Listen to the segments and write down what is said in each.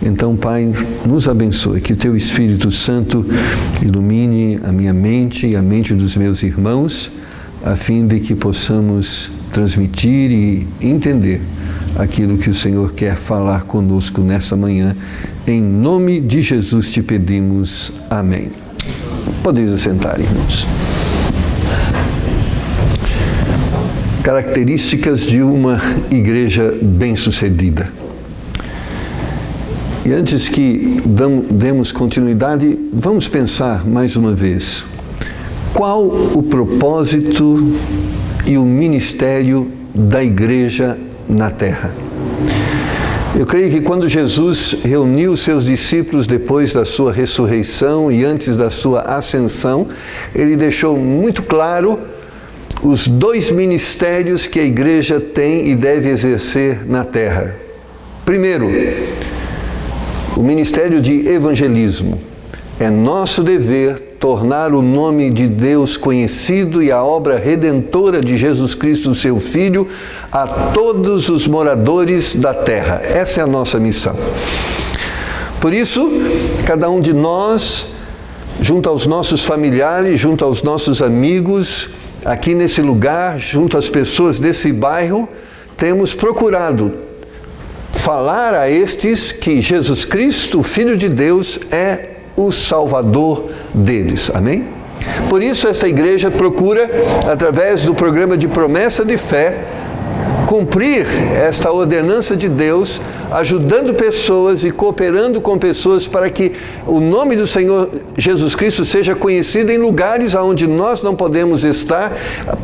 Então, Pai, nos abençoe, que o Teu Espírito Santo ilumine a minha mente e a mente dos meus irmãos, a fim de que possamos transmitir e entender aquilo que o Senhor quer falar conosco nessa manhã. Em nome de Jesus te pedimos. Amém. Podeis assentar, irmãos. Características de uma igreja bem-sucedida. E antes que demos continuidade, vamos pensar mais uma vez. Qual o propósito e o ministério da igreja na terra? Eu creio que quando Jesus reuniu seus discípulos depois da sua ressurreição e antes da sua ascensão, ele deixou muito claro os dois ministérios que a igreja tem e deve exercer na terra. Primeiro, o ministério de evangelismo. É nosso dever tornar o nome de Deus conhecido e a obra redentora de Jesus Cristo, seu Filho, a todos os moradores da terra. Essa é a nossa missão. Por isso, cada um de nós, junto aos nossos familiares, junto aos nossos amigos, aqui nesse lugar, junto às pessoas desse bairro, temos procurado falar a estes que Jesus Cristo, o Filho de Deus, é o Salvador deles. Amém? Por isso essa igreja procura, através do programa de promessa de fé, cumprir esta ordenança de Deus, ajudando pessoas e cooperando com pessoas para que o nome do Senhor Jesus Cristo seja conhecido em lugares onde nós não podemos estar,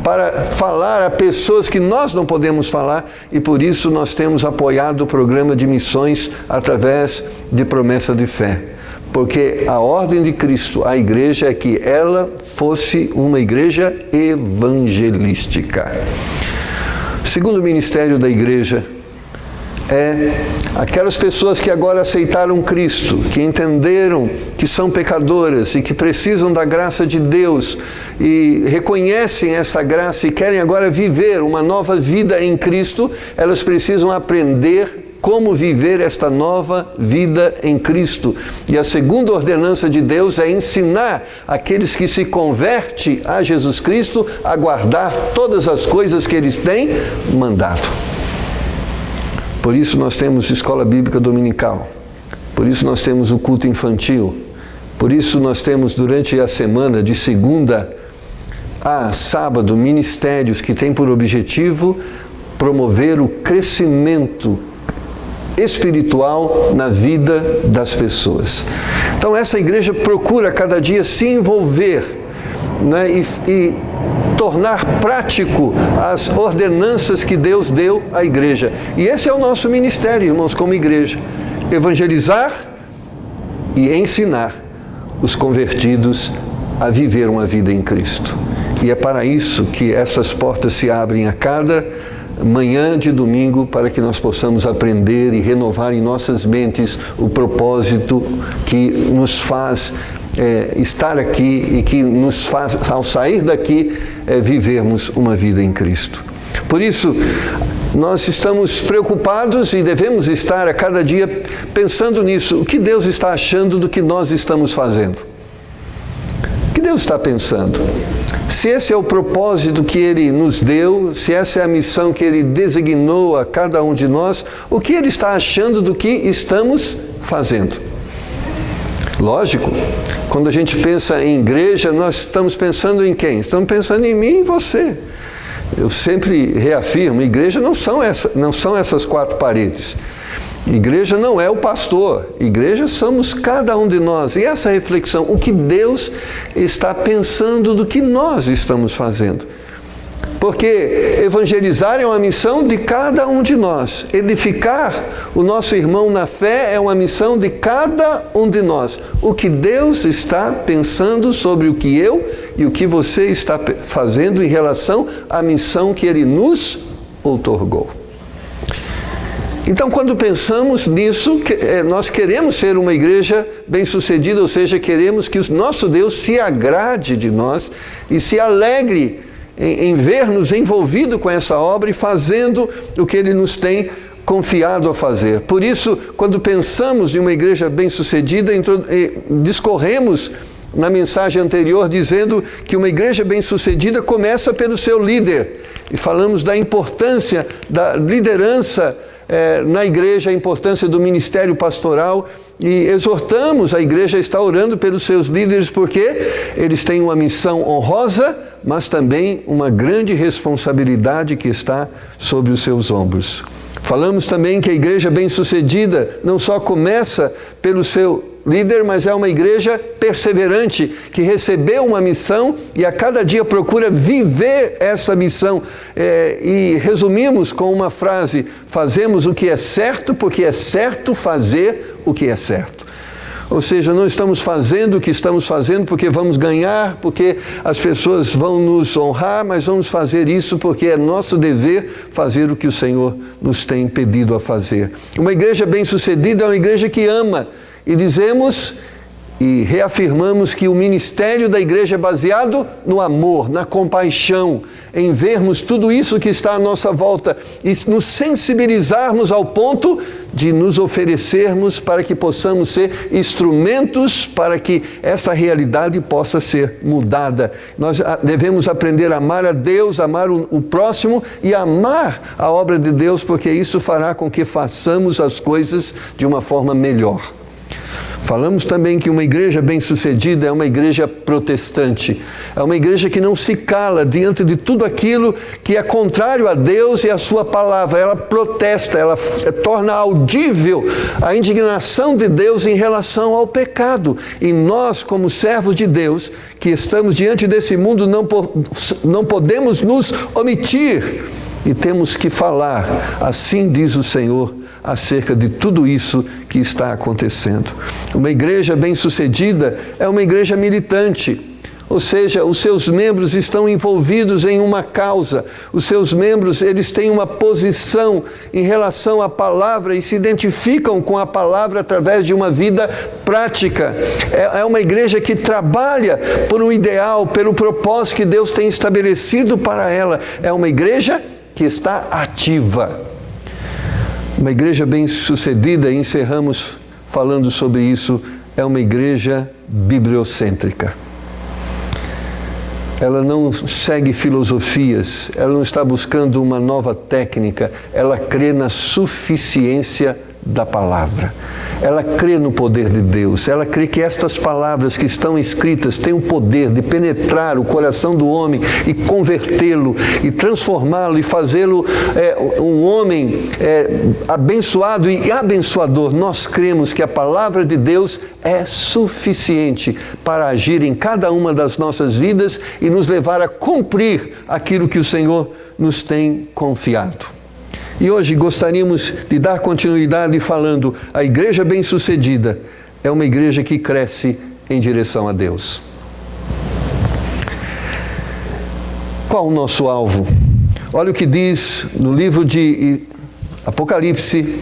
para falar a pessoas que nós não podemos falar, e por isso nós temos apoiado o programa de missões através de promessa de fé. Porque a ordem de Cristo, a igreja, é que ela fosse uma igreja evangelística. O segundo ministério da igreja é aquelas pessoas que agora aceitaram Cristo, que entenderam que são pecadoras e que precisam da graça de Deus e reconhecem essa graça e querem agora viver uma nova vida em Cristo. Elas precisam aprender como viver esta nova vida em Cristo. E a segunda ordenança de Deus é ensinar aqueles que se convertem a Jesus Cristo a guardar todas as coisas que eles têm mandado. Por isso nós temos escola bíblica dominical. Por isso nós temos o culto infantil. Por isso nós temos durante a semana, de segunda a sábado, ministérios que têm por objetivo promover o crescimento espiritual na vida das pessoas. Então essa igreja procura cada dia se envolver, né, e tornar prático as ordenanças que Deus deu à igreja. E esse é o nosso ministério, irmãos, como igreja: evangelizar e ensinar os convertidos a viver uma vida em Cristo. E é para isso que essas portas se abrem a cada manhã de domingo, para que nós possamos aprender e renovar em nossas mentes o propósito que nos faz estar aqui e que nos faz, ao sair daqui, vivermos uma vida em Cristo. Por isso, nós estamos preocupados e devemos estar a cada dia pensando nisso. O que Deus está achando do que nós estamos fazendo? O que Deus está pensando? Se esse é o propósito que Ele nos deu, se essa é a missão que Ele designou a cada um de nós, o que Ele está achando do que estamos fazendo? Lógico, quando a gente pensa em igreja, nós estamos pensando em quem? Estamos pensando em mim e em você. Eu sempre reafirmo, igreja não são essas quatro paredes. Igreja não é o pastor, igreja somos cada um de nós. E essa reflexão, o que Deus está pensando do que nós estamos fazendo. Porque evangelizar é uma missão de cada um de nós. Edificar o nosso irmão na fé é uma missão de cada um de nós. O que Deus está pensando sobre o que eu e o que você está fazendo em relação à missão que Ele nos outorgou. Então, quando pensamos nisso, nós queremos ser uma igreja bem-sucedida, ou seja, queremos que o nosso Deus se agrade de nós e se alegre em ver-nos envolvidos com essa obra e fazendo o que Ele nos tem confiado a fazer. Por isso, quando pensamos em uma igreja bem-sucedida, discorremos na mensagem anterior dizendo que uma igreja bem-sucedida começa pelo seu líder. E falamos da importância da liderança na igreja, a importância do ministério pastoral, e exortamos a igreja a estar orando pelos seus líderes, porque eles têm uma missão honrosa, mas também uma grande responsabilidade que está sobre os seus ombros. Falamos também que a igreja bem-sucedida não só começa pelo seu líder, mas é uma igreja perseverante, que recebeu uma missão e a cada dia procura viver essa missão. E resumimos com uma frase: fazemos o que é certo, porque é certo fazer o que é certo. Ou seja, não estamos fazendo o que estamos fazendo porque vamos ganhar, porque as pessoas vão nos honrar, mas vamos fazer isso porque é nosso dever fazer o que o Senhor nos tem pedido a fazer. Uma igreja bem-sucedida é uma igreja que ama. E dizemos e reafirmamos que o ministério da igreja é baseado no amor, na compaixão, em vermos tudo isso que está à nossa volta e nos sensibilizarmos ao ponto de nos oferecermos para que possamos ser instrumentos para que essa realidade possa ser mudada. Nós devemos aprender a amar a Deus, amar o próximo e amar a obra de Deus, porque isso fará com que façamos as coisas de uma forma melhor. Falamos também que uma igreja bem-sucedida é uma igreja protestante. É uma igreja que não se cala diante de tudo aquilo que é contrário a Deus e a sua palavra. Ela protesta, ela torna audível a indignação de Deus em relação ao pecado. E nós, como servos de Deus, que estamos diante desse mundo, não podemos nos omitir. E temos que falar, assim diz o Senhor, acerca de tudo isso que está acontecendo. Uma igreja bem-sucedida é uma igreja militante, ou seja, os seus membros estão envolvidos em uma causa, os seus membros, eles têm uma posição em relação à palavra e se identificam com a palavra através de uma vida prática. É uma igreja que trabalha por um ideal, pelo propósito que Deus tem estabelecido para ela. É uma igreja que está ativa. Uma igreja bem-sucedida, e encerramos falando sobre isso, é uma igreja bibliocêntrica. Ela não segue filosofias, ela não está buscando uma nova técnica, ela crê na suficiência da palavra. Ela crê no poder de Deus, ela crê que estas palavras que estão escritas têm o poder de penetrar o coração do homem e convertê-lo e transformá-lo e fazê-lo um homem abençoado e abençoador. Nós cremos que a palavra de Deus é suficiente para agir em cada uma das nossas vidas e nos levar a cumprir aquilo que o Senhor nos tem confiado. E hoje gostaríamos de dar continuidade falando: a igreja bem-sucedida é uma igreja que cresce em direção a Deus. Qual o nosso alvo? Olha o que diz no livro de Apocalipse,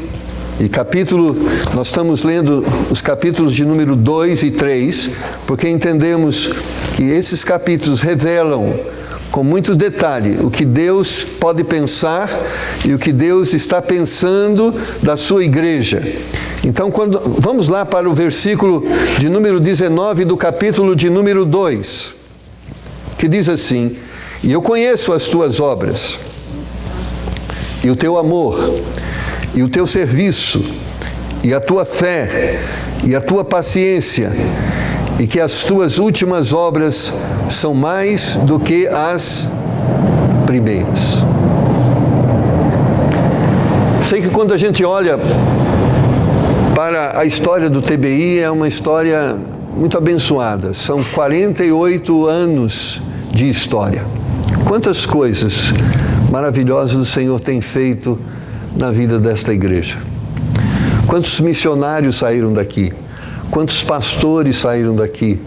nós estamos lendo os capítulos de número 2 e 3, porque entendemos que esses capítulos revelam com muito detalhe o que Deus pode pensar e o que Deus está pensando da sua igreja. Então, vamos lá para o versículo de número 19 do capítulo de número 2, que diz assim: e eu conheço as tuas obras, e o teu amor, e o teu serviço, e a tua fé, e a tua paciência, e que as tuas últimas obras são mais do que as primeiras. Sei que quando a gente olha para a história do TBI, é uma história muito abençoada. São 48 anos de história. Quantas coisas maravilhosas o Senhor tem feito na vida desta igreja. Quantos missionários saíram daqui? Quantos pastores saíram daqui?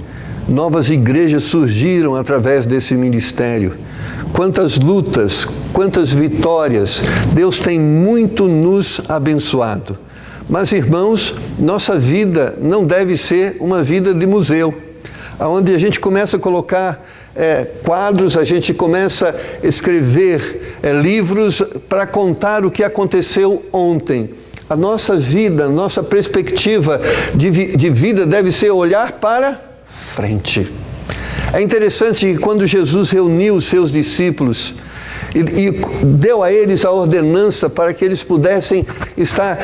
Novas igrejas surgiram através desse ministério. Quantas lutas, quantas vitórias. Deus tem muito nos abençoado. Mas, irmãos, nossa vida não deve ser uma vida de museu, onde a gente começa a colocar quadros, a gente começa a escrever livros para contar o que aconteceu ontem. A nossa vida, a nossa perspectiva de vida deve ser olhar para frente. É interessante que quando Jesus reuniu os seus discípulos e deu a eles a ordenança para que eles pudessem estar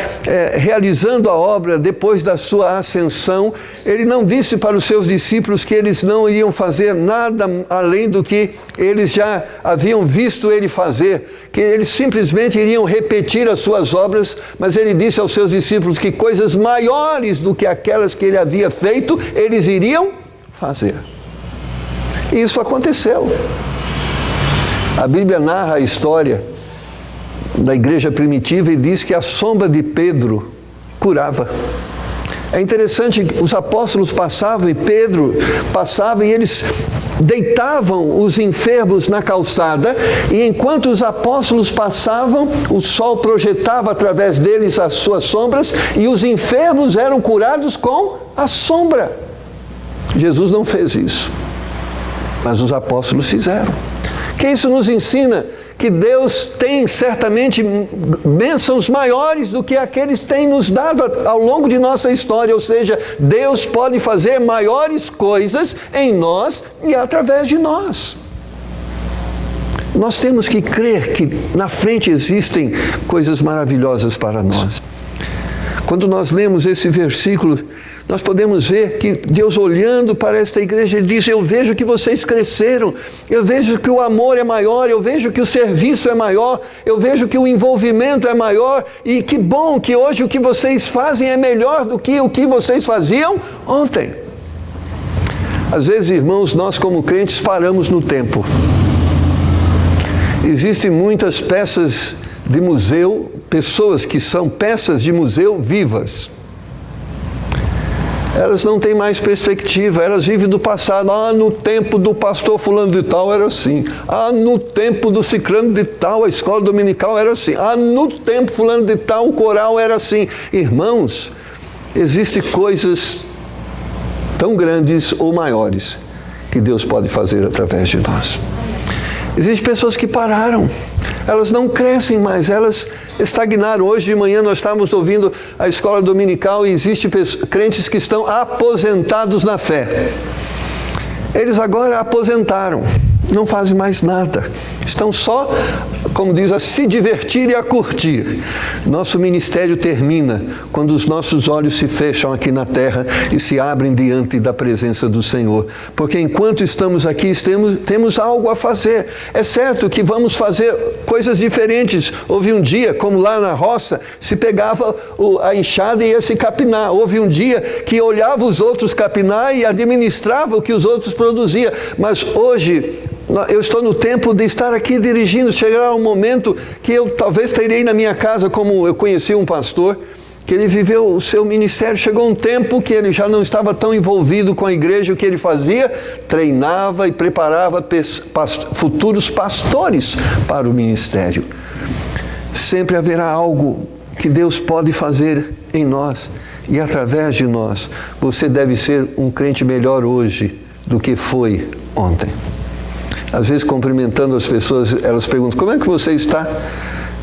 realizando a obra depois da sua ascensão, ele não disse para os seus discípulos que eles não iriam fazer nada além do que eles já haviam visto ele fazer, que eles simplesmente iriam repetir as suas obras, mas ele disse aos seus discípulos que coisas maiores do que aquelas que ele havia feito, eles iriam fazer. E isso aconteceu. A Bíblia narra a história da igreja primitiva e diz que a sombra de Pedro curava. É interessante que os apóstolos passavam e Pedro passava e eles deitavam os enfermos na calçada, e enquanto os apóstolos passavam, o sol projetava através deles as suas sombras e os enfermos eram curados com a sombra. Jesus não fez isso, mas os apóstolos fizeram. Que isso nos ensina que Deus tem certamente bênçãos maiores do que aqueles têm nos dado ao longo de nossa história, ou seja, Deus pode fazer maiores coisas em nós e através de nós. Nós temos que crer que na frente existem coisas maravilhosas para nós. Quando nós lemos esse versículo, nós podemos ver que Deus, olhando para esta igreja, Ele diz: eu vejo que vocês cresceram, eu vejo que o amor é maior, eu vejo que o serviço é maior, eu vejo que o envolvimento é maior, e que bom que hoje o que vocês fazem é melhor do que o que vocês faziam ontem. Às vezes, irmãos, nós como crentes paramos no tempo. Existem muitas peças de museu, pessoas que são peças de museu vivas. Elas não têm mais perspectiva, elas vivem do passado. No tempo do pastor fulano de tal era assim. No tempo do ciclano de tal, a escola dominical era assim. No tempo fulano de tal, o coral era assim. Irmãos, existem coisas tão grandes ou maiores que Deus pode fazer através de nós. Existem pessoas que pararam, elas não crescem mais, elas estagnaram. Hoje de manhã nós estávamos ouvindo a escola dominical e existem crentes que estão aposentados na fé. Eles agora aposentaram, não fazem mais nada, estão só, como diz, a se divertir e a curtir. Nosso ministério termina quando os nossos olhos se fecham aqui na terra e se abrem diante da presença do Senhor. Porque enquanto estamos aqui, temos algo a fazer. É certo que vamos fazer coisas diferentes. Houve um dia, como lá na roça, se pegava a enxada e ia se capinar. Houve um dia que olhava os outros capinar e administrava o que os outros produziam. Mas hoje, eu estou no tempo de estar aqui dirigindo. Chegará um momento que eu talvez terei na minha casa, como eu conheci um pastor, que ele viveu o seu ministério. Chegou um tempo que ele já não estava tão envolvido com a igreja. O que ele fazia? Treinava e preparava futuros pastores para o ministério. Sempre haverá algo que Deus pode fazer em nós e através de nós. Você deve ser um crente melhor hoje do que foi ontem. Às vezes, cumprimentando as pessoas, elas perguntam: como é que você está?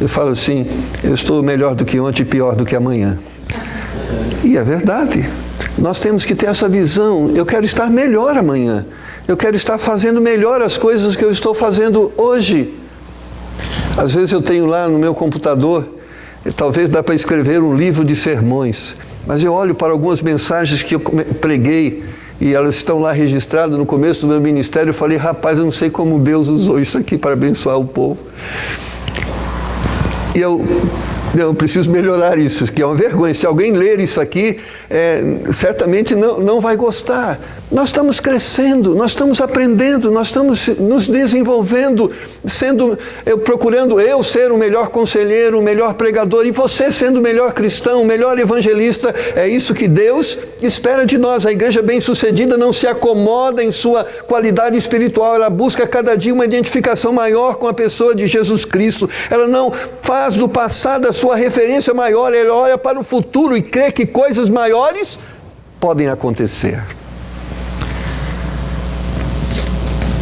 Eu falo assim: eu estou melhor do que ontem e pior do que amanhã. E é verdade. Nós temos que ter essa visão. Eu quero estar melhor amanhã. Eu quero estar fazendo melhor as coisas que eu estou fazendo hoje. Às vezes eu tenho lá no meu computador, talvez dá para escrever um livro de sermões, mas eu olho para algumas mensagens que eu preguei, e elas estão lá registradas no começo do meu ministério. Eu falei: rapaz, eu não sei como Deus usou isso aqui para abençoar o povo. E eu preciso melhorar isso, que é uma vergonha. Se alguém ler isso aqui, certamente não vai gostar. Nós estamos crescendo, nós estamos aprendendo, nós estamos nos desenvolvendo, procurando eu ser o melhor conselheiro, o melhor pregador, e você sendo o melhor cristão, o melhor evangelista. É isso que Deus espera de nós. A igreja bem-sucedida não se acomoda em sua qualidade espiritual, ela busca cada dia uma identificação maior com a pessoa de Jesus Cristo. Ela não faz do passado a sua referência maior, ela olha para o futuro e crê que coisas maiores podem acontecer.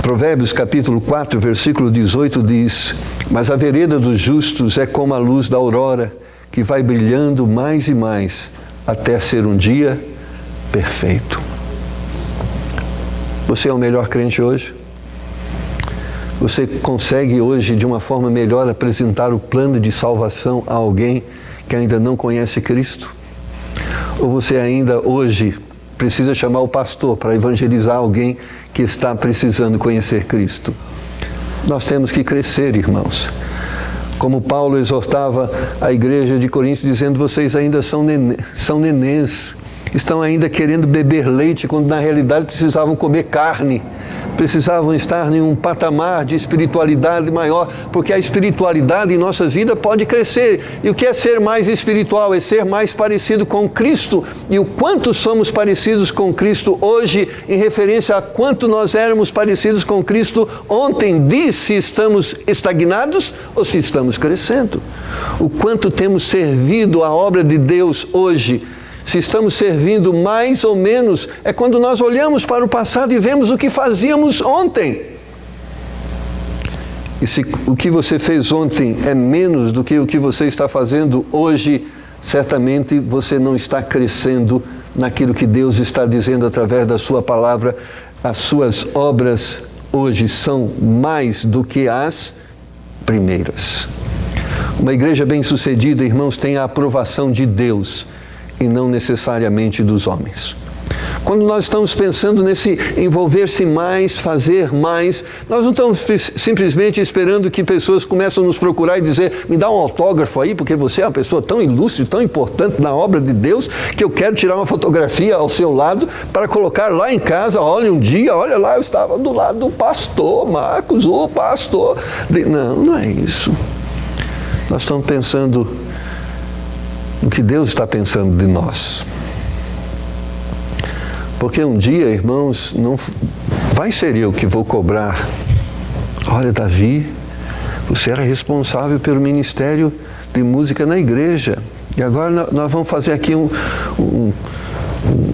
Provérbios capítulo 4, versículo 18 diz: mas a vereda dos justos é como a luz da aurora, que vai brilhando mais e mais, até ser um dia perfeito. Você é o melhor crente hoje? Você consegue hoje, de uma forma melhor, apresentar o plano de salvação a alguém que ainda não conhece Cristo? Ou você ainda hoje precisa chamar o pastor para evangelizar alguém que está precisando conhecer Cristo? Nós temos que crescer, irmãos. Como Paulo exortava a igreja de Corinto, dizendo: vocês ainda são nenéns, estão ainda querendo beber leite, quando na realidade precisavam comer carne. Precisavam estar em um patamar de espiritualidade maior, porque a espiritualidade em nossa vida pode crescer. E o que é ser mais espiritual? É ser mais parecido com Cristo. E o quanto somos parecidos com Cristo hoje, em referência a quanto nós éramos parecidos com Cristo ontem, diz se estamos estagnados ou se estamos crescendo. O quanto temos servido a obra de Deus hoje. Se estamos servindo mais ou menos, é quando nós olhamos para o passado e vemos o que fazíamos ontem. E se o que você fez ontem é menos do que o que você está fazendo hoje, certamente você não está crescendo naquilo que Deus está dizendo através da sua palavra. As suas obras hoje são mais do que as primeiras. Uma igreja bem-sucedida, irmãos, tem a aprovação de Deus e não necessariamente dos homens. Quando nós estamos pensando nesse envolver-se mais, fazer mais, nós não estamos simplesmente esperando que pessoas começam a nos procurar e dizer: me dá um autógrafo aí, porque você é uma pessoa tão ilustre, tão importante na obra de Deus, que eu quero tirar uma fotografia ao seu lado para colocar lá em casa. Olha, um dia, olha lá, eu estava do lado do pastor Marcos, o pastor. Não é isso. Nós estamos pensando o que Deus está pensando de nós. Porque um dia, irmãos, não vai ser eu que vou cobrar. Olha, Davi, você era responsável pelo ministério de música na igreja. E agora nós vamos fazer aqui um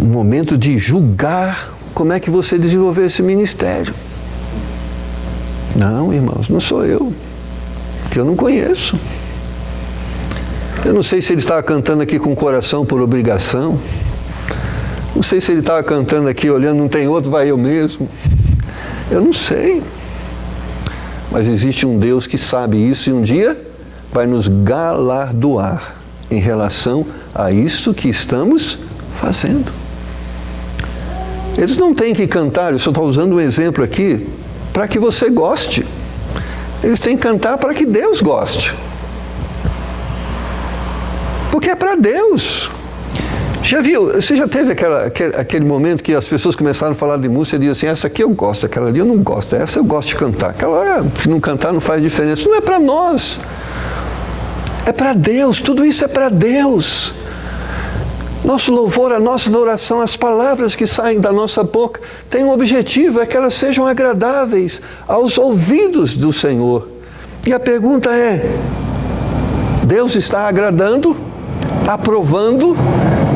momento de julgar como é que você desenvolveu esse ministério. Não, irmãos, não sou eu, que eu não conheço. Eu não sei se ele estava cantando aqui com o coração por obrigação. Não sei se ele estava cantando aqui olhando, não tem outro, vai eu mesmo. Eu não sei. Mas existe um Deus que sabe isso e um dia vai nos galardoar em relação a isso que estamos fazendo. Eles não têm que cantar, eu só estou usando um exemplo aqui, para que você goste. Eles têm que cantar para que Deus goste. Porque é para Deus. Já viu? Você já teve aquele momento que as pessoas começaram a falar de música e diziam assim: essa aqui eu gosto, aquela ali eu não gosto, essa eu gosto de cantar, aquela, se não cantar não faz diferença. Não é para nós. É para Deus, tudo isso é para Deus. Nosso louvor, a nossa adoração, as palavras que saem da nossa boca têm um objetivo, é que elas sejam agradáveis aos ouvidos do Senhor. E a pergunta é: Deus está agradando, aprovando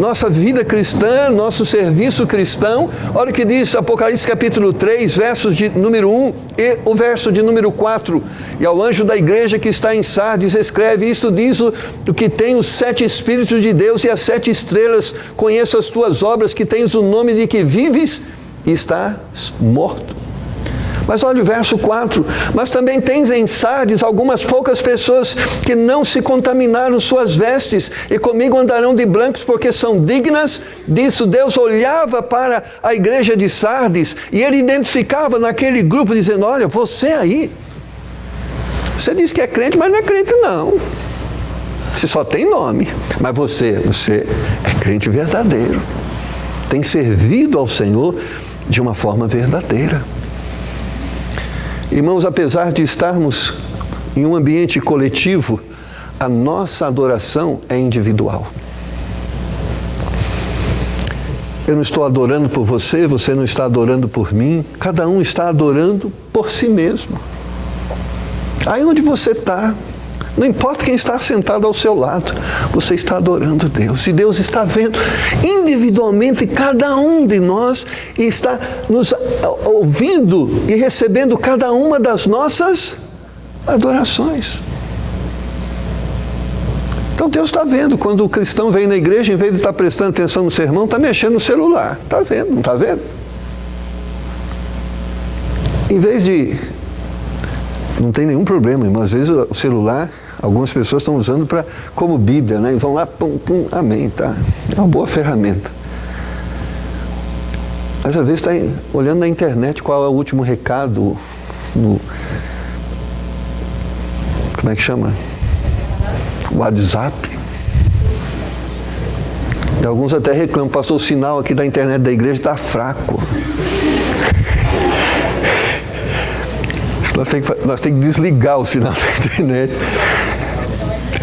nossa vida cristã, nosso serviço cristão? Olha o que diz Apocalipse capítulo 3, versos de número 1 e o verso de número 4. E ao anjo da igreja que está em Sardes escreve: isso diz o que tem os 7 Espíritos de Deus e as 7 estrelas. Conheço as tuas obras, que tens o nome de que vives e estás morto. Mas olha o verso 4, mas também tens em Sardes algumas poucas pessoas que não se contaminaram suas vestes, e comigo andarão de brancos, porque são dignas disso. Deus olhava para a igreja de Sardes e ele identificava naquele grupo, dizendo: olha, você aí, você diz que é crente, mas não é crente não. Você só tem nome, mas você é crente verdadeiro. Tem servido ao Senhor de uma forma verdadeira. Irmãos, apesar de estarmos em um ambiente coletivo, a nossa adoração é individual. Eu não estou adorando por você, você não está adorando por mim, cada um está adorando por si mesmo. Aí onde você está, Não importa quem está sentado ao seu lado, você está adorando Deus. E Deus está vendo individualmente cada um de nós e está nos ouvindo e recebendo cada uma das nossas adorações. Então Deus está vendo. Quando o cristão vem na igreja, em vez de estar prestando atenção no sermão, está mexendo no celular. Está vendo, não está vendo? Em vez de... Não tem nenhum problema, irmão. Às vezes o celular, algumas pessoas estão usando como Bíblia, né? E vão lá, pum, pum, amém, tá? É uma boa ferramenta. Mas às vezes está olhando na internet qual é o último recado no... Como é que chama? WhatsApp. E alguns até reclamam, pastor, o sinal aqui da internet da igreja está fraco. Nós temos que desligar o sinal da internet.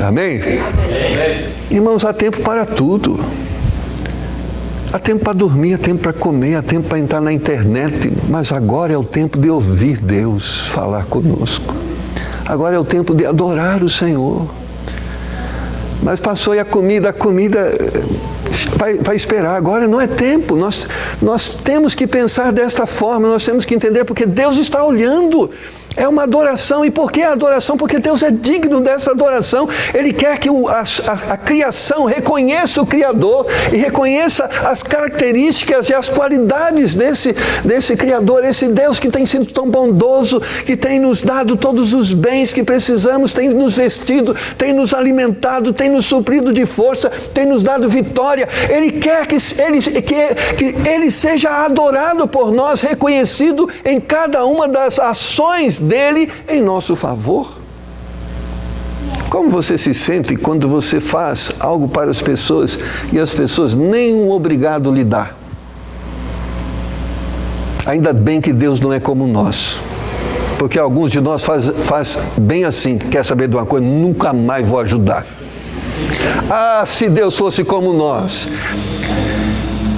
Amém? Irmãos, há tempo para tudo. Há tempo para dormir, há tempo para comer, há tempo para entrar na internet. Mas agora é o tempo de ouvir Deus falar conosco. Agora é o tempo de adorar o Senhor. Mas passou e a comida vai esperar. Agora não é tempo. Nós temos que pensar desta forma, nós temos que entender porque Deus está olhando. É uma adoração. E por que a adoração? Porque Deus é digno dessa adoração. Ele quer que a criação reconheça o Criador e reconheça as características e as qualidades desse Criador, esse Deus que tem sido tão bondoso, que tem nos dado todos os bens que precisamos, tem nos vestido, tem nos alimentado, tem nos suprido de força, tem nos dado vitória. Ele quer que Ele seja adorado por nós, reconhecido em cada uma das ações dele em nosso favor. Como você se sente quando você faz algo para as pessoas e as pessoas nem um obrigado lhe dá? Ainda bem que Deus não é como nós, porque alguns de nós faz bem assim. Quer saber de uma coisa? Nunca mais vou ajudar. Ah, se Deus fosse como nós,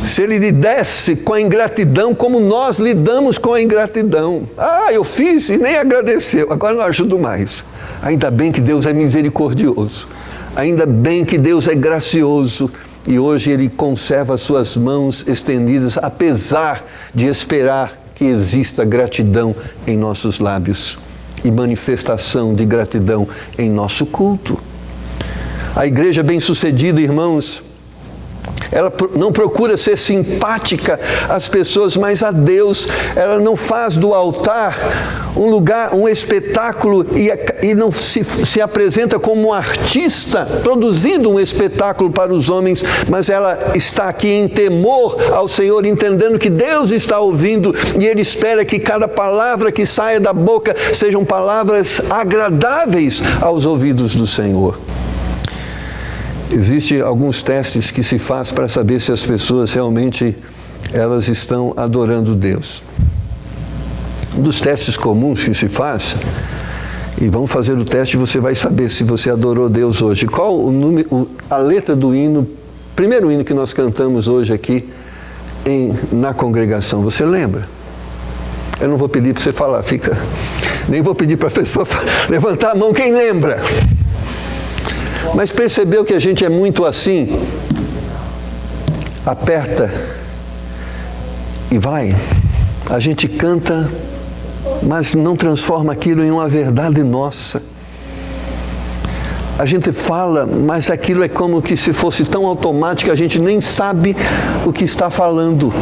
se Ele lidesse com a ingratidão como nós lidamos com a ingratidão. Ah, eu fiz e nem agradeceu, agora não ajudo mais. Ainda bem que Deus é misericordioso. Ainda bem que Deus é gracioso. E hoje Ele conserva as suas mãos estendidas, apesar de esperar que exista gratidão em nossos lábios e manifestação de gratidão em nosso culto. A igreja bem-sucedida, irmãos, ela não procura ser simpática às pessoas, mas a Deus. Ela não faz do altar um lugar, um espetáculo e não se apresenta como um artista produzindo um espetáculo para os homens, mas ela está aqui em temor ao Senhor, entendendo que Deus está ouvindo e Ele espera que cada palavra que saia da boca sejam palavras agradáveis aos ouvidos do Senhor. Existem alguns testes que se faz para saber se as pessoas realmente elas estão adorando Deus. Um dos testes comuns que se faz, e vamos fazer o teste e você vai saber se você adorou Deus hoje. Qual a letra do hino, primeiro hino que nós cantamos hoje aqui na congregação? Você lembra? Eu não vou pedir para você falar, nem vou pedir para a pessoa levantar a mão, quem lembra? Mas percebeu que a gente é muito assim? Aperta e vai. A gente canta, mas não transforma aquilo em uma verdade nossa. A gente fala, mas aquilo é como que se fosse tão automático, a gente nem sabe o que está falando.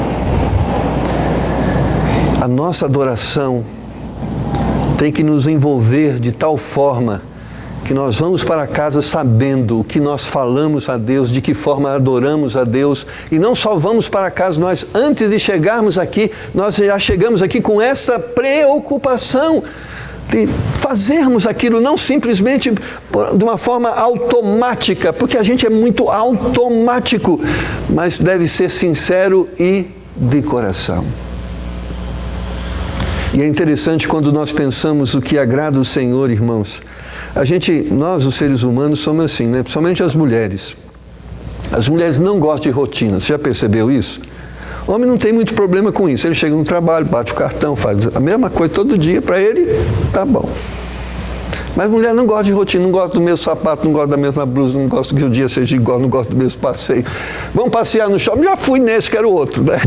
A nossa adoração tem que nos envolver de tal forma que nós vamos para casa sabendo o que nós falamos a Deus, de que forma adoramos a Deus. E não só vamos para casa, nós antes de chegarmos aqui, nós já chegamos aqui com essa preocupação de fazermos aquilo, não simplesmente de uma forma automática, porque a gente é muito automático, mas deve ser sincero e de coração. E é interessante quando nós pensamos o que agrada o Senhor, irmãos. Nós, os seres humanos, somos assim, né? Principalmente as mulheres. As mulheres não gostam de rotina. Você já percebeu isso? O homem não tem muito problema com isso. Ele chega no trabalho, bate o cartão, faz a mesma coisa todo dia. Para ele, tá bom. Mas mulher não gosta de rotina, não gosta do mesmo sapato, não gosta da mesma blusa, não gosta que o dia seja igual, não gosta do mesmo passeio. Vamos passear no shopping, já fui nesse, quero outro. Né?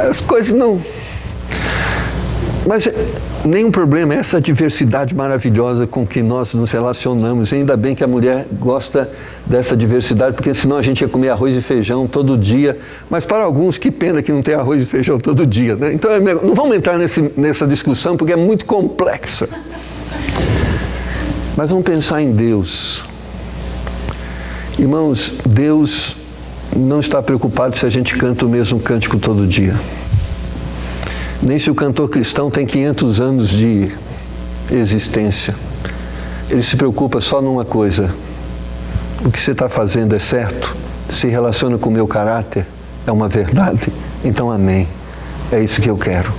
As coisas não... Mas nenhum problema, essa diversidade maravilhosa com que nós nos relacionamos. E ainda bem que a mulher gosta dessa diversidade, porque senão a gente ia comer arroz e feijão todo dia. Mas para alguns, que pena que não tem arroz e feijão todo dia. Né? Então, não vamos entrar nessa discussão, porque é muito complexa. Mas vamos pensar em Deus. Irmãos, Deus não está preocupado se a gente canta o mesmo cântico todo dia. Nem se o cantor cristão tem 500 anos de existência. Ele se preocupa só numa coisa. O que você está fazendo é certo? Se relaciona com o meu caráter? É uma verdade? Então, amém. É isso que eu quero.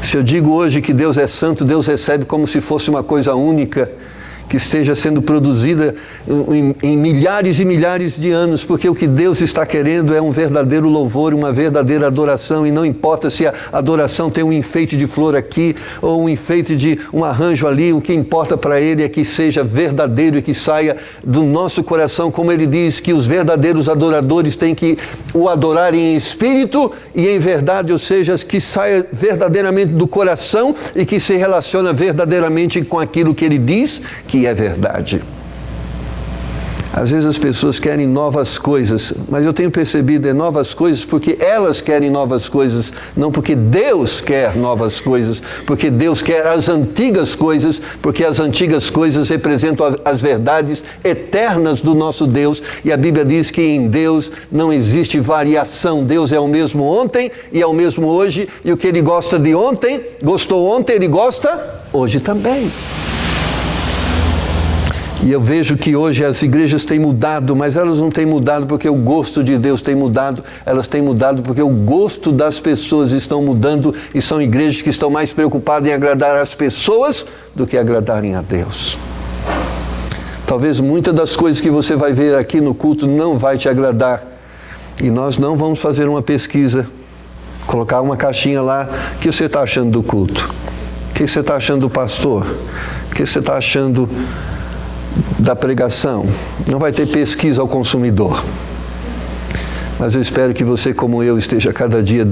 Se eu digo hoje que Deus é santo, Deus recebe como se fosse uma coisa única, que esteja sendo produzida em milhares e milhares de anos, porque o que Deus está querendo é um verdadeiro louvor, uma verdadeira adoração, e não importa se a adoração tem um enfeite de flor aqui, ou um enfeite de um arranjo ali, o que importa para Ele é que seja verdadeiro e que saia do nosso coração, como Ele diz, que os verdadeiros adoradores têm que o adorar em espírito e em verdade, ou seja, que saia verdadeiramente do coração e que se relaciona verdadeiramente com aquilo que Ele diz, que é verdade. Às vezes as pessoas querem novas coisas, mas eu tenho percebido novas coisas porque elas querem novas coisas, não porque Deus quer novas coisas, porque Deus quer as antigas coisas, porque as antigas coisas representam as verdades eternas do nosso Deus, e a Bíblia diz que em Deus não existe variação. Deus é o mesmo ontem e é o mesmo hoje, e o que Ele gosta de ontem, gostou ontem, Ele gosta hoje também. E eu vejo que hoje as igrejas têm mudado, mas elas não têm mudado porque o gosto de Deus tem mudado, elas têm mudado porque o gosto das pessoas estão mudando, e são igrejas que estão mais preocupadas em agradar as pessoas do que agradarem a Deus. Talvez muitas das coisas que você vai ver aqui no culto não vai te agradar, e nós não vamos fazer uma pesquisa, colocar uma caixinha lá, o que você está achando do culto? O que você está achando do pastor? O que você está achando da pregação? Não vai ter pesquisa ao consumidor. Mas eu espero que você, como eu, esteja cada dia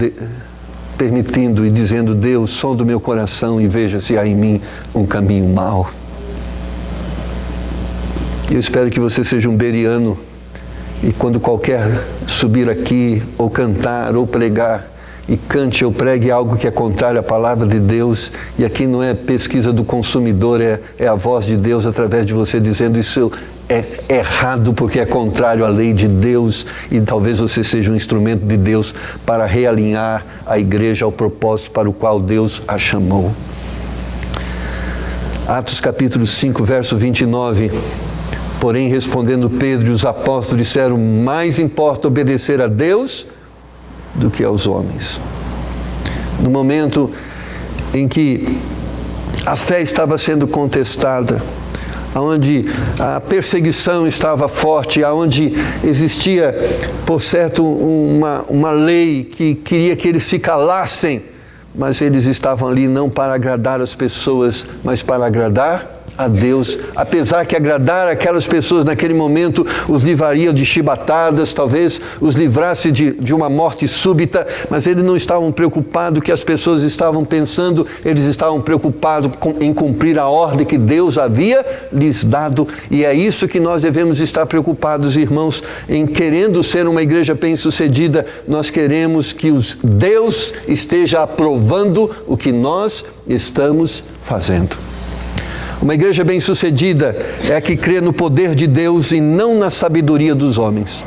permitindo e dizendo: Deus, sonda o meu coração e veja se há em mim um caminho mau. Eu espero que você seja um beriano, e quando qualquer subir aqui, ou cantar, ou pregar, e cante ou pregue algo que é contrário à palavra de Deus, e aqui não é pesquisa do consumidor, é a voz de Deus através de você dizendo: isso é errado porque é contrário à lei de Deus, e talvez você seja um instrumento de Deus para realinhar a igreja ao propósito para o qual Deus a chamou. Atos capítulo 5, verso 29. Porém, respondendo Pedro e os apóstolos disseram: mais importa obedecer a Deus do que aos homens. No momento em que a fé estava sendo contestada, onde a perseguição estava forte, onde existia, por certo, uma lei que queria que eles se calassem, mas eles estavam ali não para agradar as pessoas, mas para agradar a Deus, apesar que agradar aquelas pessoas naquele momento os livraria de chibatadas, talvez os livrasse de uma morte súbita, mas eles não estavam preocupados com o que as pessoas estavam pensando, eles estavam preocupados em cumprir a ordem que Deus havia lhes dado, e é isso que nós devemos estar preocupados, irmãos, em querendo ser uma igreja bem-sucedida. Nós queremos que Deus esteja aprovando o que nós estamos fazendo. Uma igreja bem-sucedida é a que crê no poder de Deus e não na sabedoria dos homens.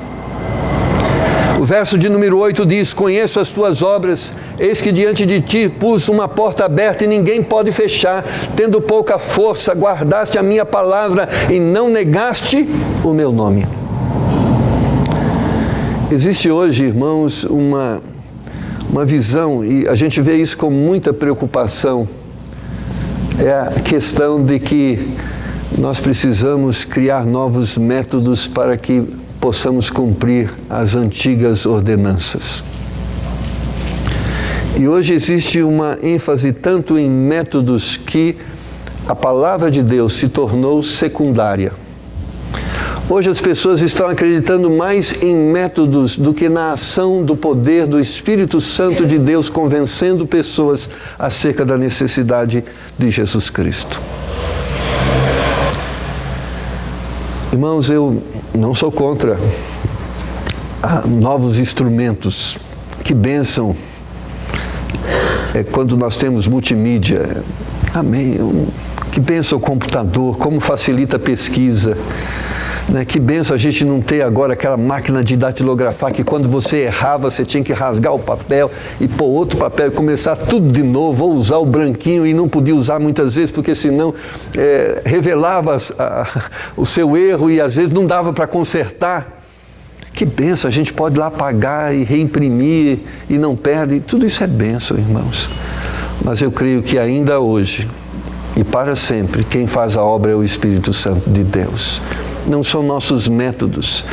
O verso de número 8 diz: conheço as tuas obras, eis que diante de ti pus uma porta aberta e ninguém pode fechar. Tendo pouca força, guardaste a minha palavra e não negaste o meu nome. Existe hoje, irmãos, uma visão, e a gente vê isso com muita preocupação. É a questão de que nós precisamos criar novos métodos para que possamos cumprir as antigas ordenanças. E hoje existe uma ênfase tanto em métodos que a palavra de Deus se tornou secundária. Hoje as pessoas estão acreditando mais em métodos do que na ação do poder do Espírito Santo de Deus, convencendo pessoas acerca da necessidade de Jesus Cristo. Irmãos, eu não sou contra novos instrumentos. Que bênção quando nós temos multimídia. Amém. Que bênção o computador, como facilita a pesquisa. Que benção a gente não ter agora aquela máquina de datilografar que quando você errava, você tinha que rasgar o papel e pôr outro papel e começar tudo de novo, ou usar o branquinho e não podia usar muitas vezes, porque senão revelava o seu erro e às vezes não dava para consertar. Que benção, a gente pode ir lá apagar e reimprimir e não perde. Tudo isso é benção, irmãos. Mas eu creio que ainda hoje e para sempre, quem faz a obra é o Espírito Santo de Deus. Não são nossos métodos.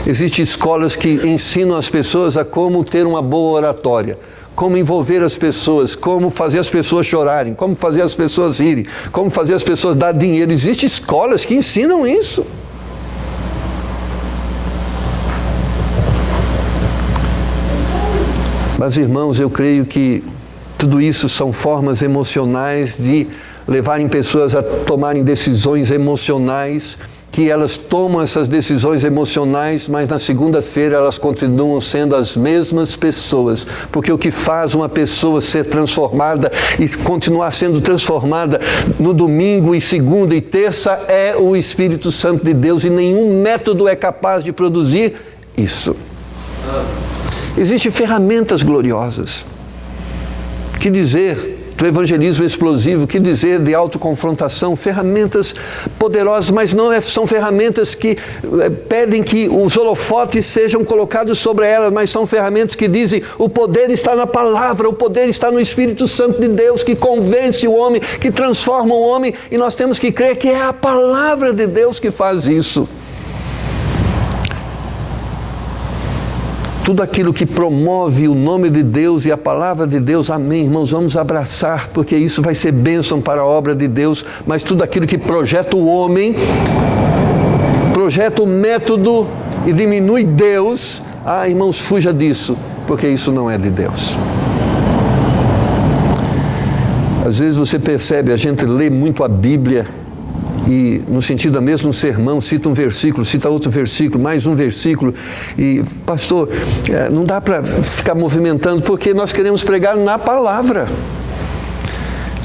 Existem escolas que ensinam as pessoas a como ter uma boa oratória, como envolver as pessoas, como fazer as pessoas chorarem, como fazer as pessoas rirem, como fazer as pessoas dar dinheiro. Existem escolas que ensinam isso. Mas, irmãos, eu creio que tudo isso são formas emocionais de levarem pessoas a tomarem decisões emocionais, que elas tomam essas decisões emocionais, mas na segunda-feira elas continuam sendo as mesmas pessoas, porque o que faz uma pessoa ser transformada e continuar sendo transformada no domingo e segunda e terça é o Espírito Santo de Deus, e nenhum método é capaz de produzir isso. Existem ferramentas gloriosas. Que dizer do evangelismo explosivo, que dizer de autoconfrontação, ferramentas poderosas, mas não são ferramentas que pedem que os holofotes sejam colocados sobre elas, mas são ferramentas que dizem: o poder está na palavra, o poder está no Espírito Santo de Deus, que convence o homem, que transforma o homem, e nós temos que crer que é a palavra de Deus que faz isso. Tudo aquilo que promove o nome de Deus e a palavra de Deus, amém, irmãos, vamos abraçar, porque isso vai ser bênção para a obra de Deus. Mas tudo aquilo que projeta o homem, projeta o método e diminui Deus, irmãos, fuja disso, porque isso não é de Deus. Às vezes você percebe, a gente lê muito a Bíblia, e no sentido da mesmo sermão, cita um versículo, cita outro versículo, mais um versículo, e pastor, não dá para ficar movimentando, porque nós queremos pregar na palavra.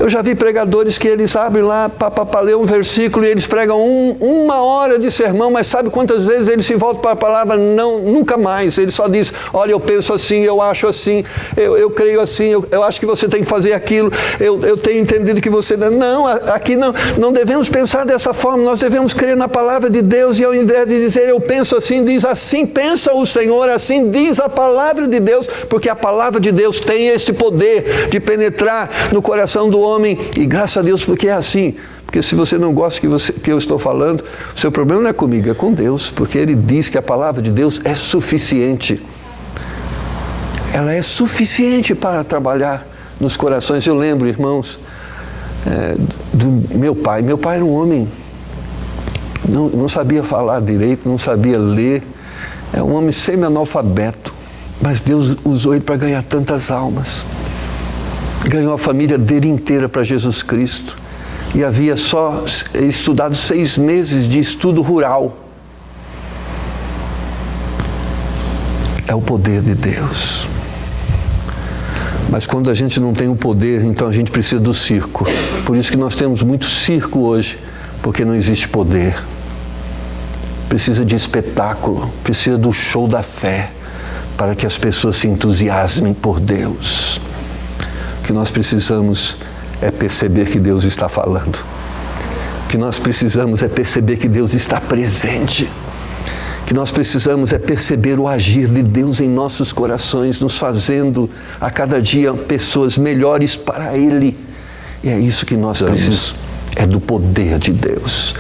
Eu já vi pregadores que eles abrem lá para ler um versículo e eles pregam uma hora de sermão, mas sabe quantas vezes eles se voltam para a palavra? Não, nunca mais. Ele só diz: olha, eu penso assim, eu acho assim, eu creio assim, eu acho que você tem que fazer aquilo, eu tenho entendido que você... Não, aqui não devemos pensar dessa forma, nós devemos crer na palavra de Deus, e ao invés de dizer eu penso assim, diz assim pensa o Senhor, assim diz a palavra de Deus, porque a palavra de Deus tem esse poder de penetrar no coração do homem, e graças a Deus porque é assim. Porque se você não gosta que eu estou falando, o seu problema não é comigo, é com Deus, porque Ele diz que a palavra de Deus é suficiente. Ela é suficiente para trabalhar nos corações. Eu lembro, irmãos, do meu pai. Meu pai era um homem, não sabia falar direito, não sabia ler, é um homem semi-analfabeto, mas Deus usou ele para ganhar tantas almas. Ganhou a família dele inteira para Jesus Cristo. E havia só estudado 6 meses de estudo rural. É o poder de Deus. Mas quando a gente não tem o poder, então a gente precisa do circo. Por isso que nós temos muito circo hoje, porque não existe poder. Precisa de espetáculo, precisa do show da fé, para que as pessoas se entusiasmem por Deus. O que nós precisamos é perceber que Deus está falando. O que nós precisamos é perceber que Deus está presente. O que nós precisamos é perceber o agir de Deus em nossos corações, nos fazendo a cada dia pessoas melhores para Ele. E é isso que nós precisamos, é do poder de Deus.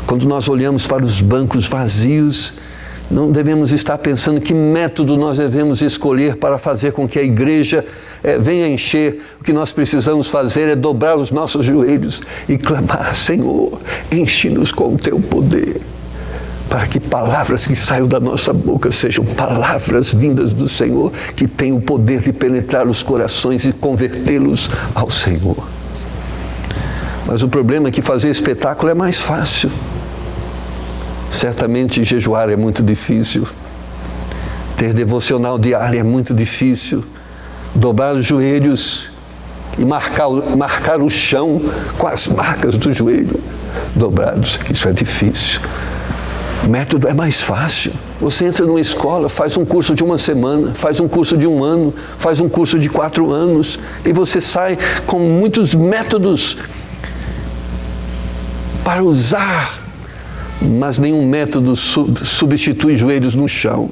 Quando nós olhamos para os bancos vazios, não devemos estar pensando que método nós devemos escolher para fazer com que a igreja venha encher. O que nós precisamos fazer é dobrar os nossos joelhos e clamar: Senhor, enche-nos com o teu poder, para que palavras que saiam da nossa boca sejam palavras vindas do Senhor, que têm o poder de penetrar os corações e convertê-los ao Senhor. Mas o problema é que fazer espetáculo é mais fácil. Certamente jejuar é muito difícil. Ter devocional diário é muito difícil. Dobrar os joelhos e marcar o chão com as marcas do joelho dobrados, isso é difícil. O método é mais fácil. Você entra numa escola, faz um curso de 1 semana, faz um curso de 1 ano, faz um curso de 4 anos, e você sai com muitos métodos para usar, mas nenhum método substitui joelhos no chão.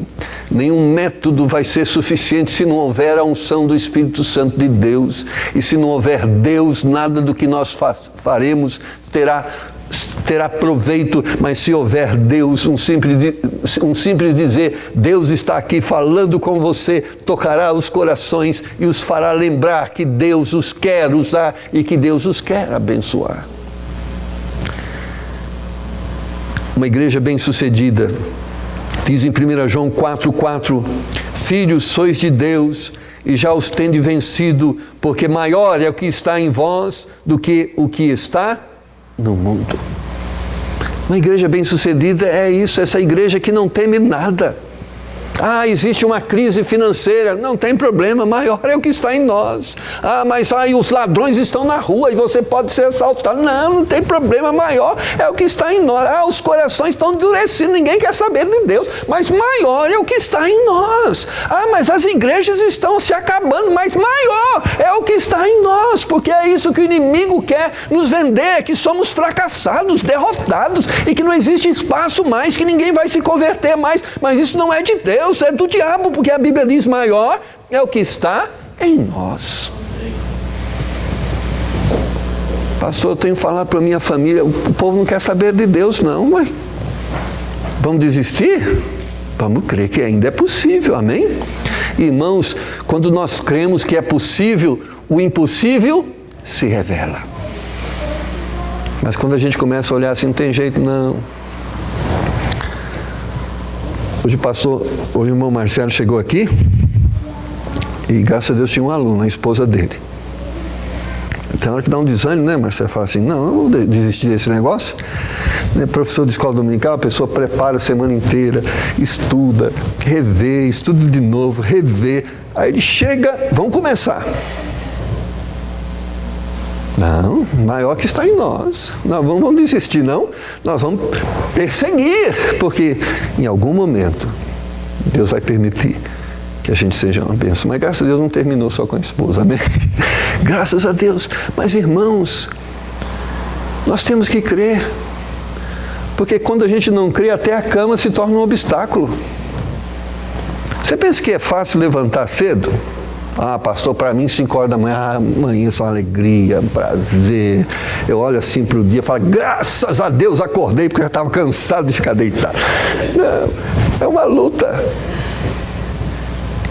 Nenhum método vai ser suficiente se não houver a unção do Espírito Santo de Deus. E se não houver Deus, nada do que nós faremos terá proveito. Mas se houver Deus, um simples dizer: Deus está aqui falando com você, tocará os corações e os fará lembrar que Deus os quer usar e que Deus os quer abençoar. Uma igreja bem-sucedida diz em 1 João 4,4: Filhos, sois de Deus e já os tende vencido, porque maior é o que está em vós do que o que está no mundo. Uma igreja bem-sucedida é isso, essa igreja que não teme nada. Existe uma crise financeira, não tem problema, maior é o que está em nós. Mas os ladrões estão na rua e você pode ser assaltado. Não tem problema, maior é o que está em nós. Os corações estão endurecidos, ninguém quer saber de Deus, mas maior é o que está em nós. Mas as igrejas estão se acabando, mas maior é o que está em nós, porque é isso que o inimigo quer nos vender, que somos fracassados, derrotados, e que não existe espaço mais, que ninguém vai se converter mais. Mas isso não é de Deus, é do diabo, porque a Bíblia diz: maior é o que está em nós. Pastor, eu tenho que falar para a minha família, o povo não quer saber de Deus não, mas vamos desistir? Vamos crer que ainda é possível, amém? Irmãos, quando nós cremos que é possível, o impossível se revela. Mas quando a gente começa a olhar assim, não tem jeito não. Hoje o irmão Marcelo chegou aqui e graças a Deus tinha um aluno, a esposa dele. Tem hora que dá um desânimo, né, Marcelo? Fala assim: não, eu vou desistir desse negócio. Professor de escola dominical, a pessoa prepara a semana inteira, estuda, revê, estuda de novo, revê. Aí ele chega, vamos começar. Não, maior que está em nós. Nós vamos desistir, não. Nós vamos perseguir, porque em algum momento Deus vai permitir que a gente seja uma bênção. Mas graças a Deus não terminou só com a esposa, amém? Graças a Deus. Mas irmãos, nós temos que crer, porque quando a gente não crê, até a cama se torna um obstáculo. Você pensa que é fácil levantar cedo? Pastor, para mim 5 horas da manhã, amanhã é só alegria, prazer. Eu olho assim para o dia e falo: graças a Deus acordei, porque eu já estava cansado de ficar deitado. Não, é uma luta.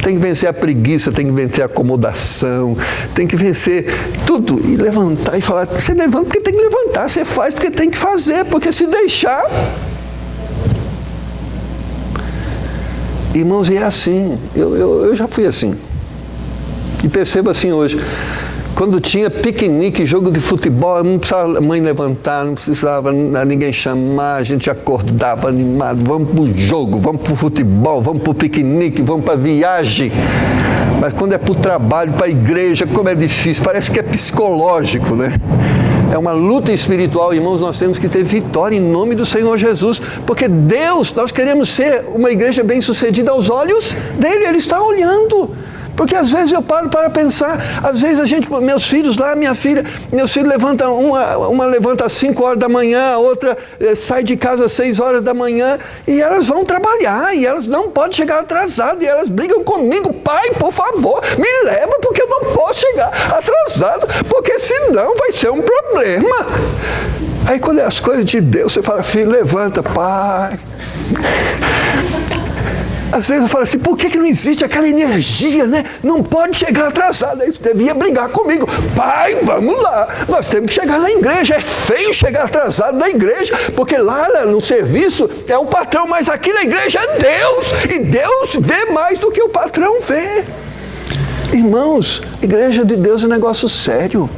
Tem que vencer a preguiça, tem que vencer a acomodação, tem que vencer tudo e levantar e falar: você levanta porque tem que levantar, você faz porque tem que fazer, porque se deixar... Irmãos, e é assim, eu já fui assim. E perceba assim hoje, quando tinha piquenique, jogo de futebol, não precisava a mãe levantar, não precisava ninguém chamar, a gente acordava animado: vamos para o jogo, vamos para o futebol, vamos para o piquenique, vamos para a viagem. Mas quando é para o trabalho, para a igreja, como é difícil, parece que é psicológico, né? É uma luta espiritual, irmãos. Nós temos que ter vitória em nome do Senhor Jesus, porque Deus, nós queremos ser uma igreja bem-sucedida aos olhos dele, Ele está olhando. Porque às vezes eu paro para pensar, às vezes meus filhos lá, meus filhos levantam, uma levanta às 5 horas da manhã, a outra sai de casa às 6 horas da manhã, e elas vão trabalhar, e elas não podem chegar atrasadas, e elas brigam comigo: pai, por favor, me leva, porque eu não posso chegar atrasado, porque senão vai ser um problema. Aí quando é as coisas de Deus, você fala: filho, levanta, pai. Às vezes eu falo assim, por que não existe aquela energia, né? Não pode chegar atrasado. Aí você devia brigar comigo. Pai, vamos lá. Nós temos que chegar na igreja. É feio chegar atrasado na igreja, porque lá no serviço é o patrão, mas aqui na igreja é Deus. E Deus vê mais do que o patrão vê. Irmãos, igreja de Deus é um negócio sério.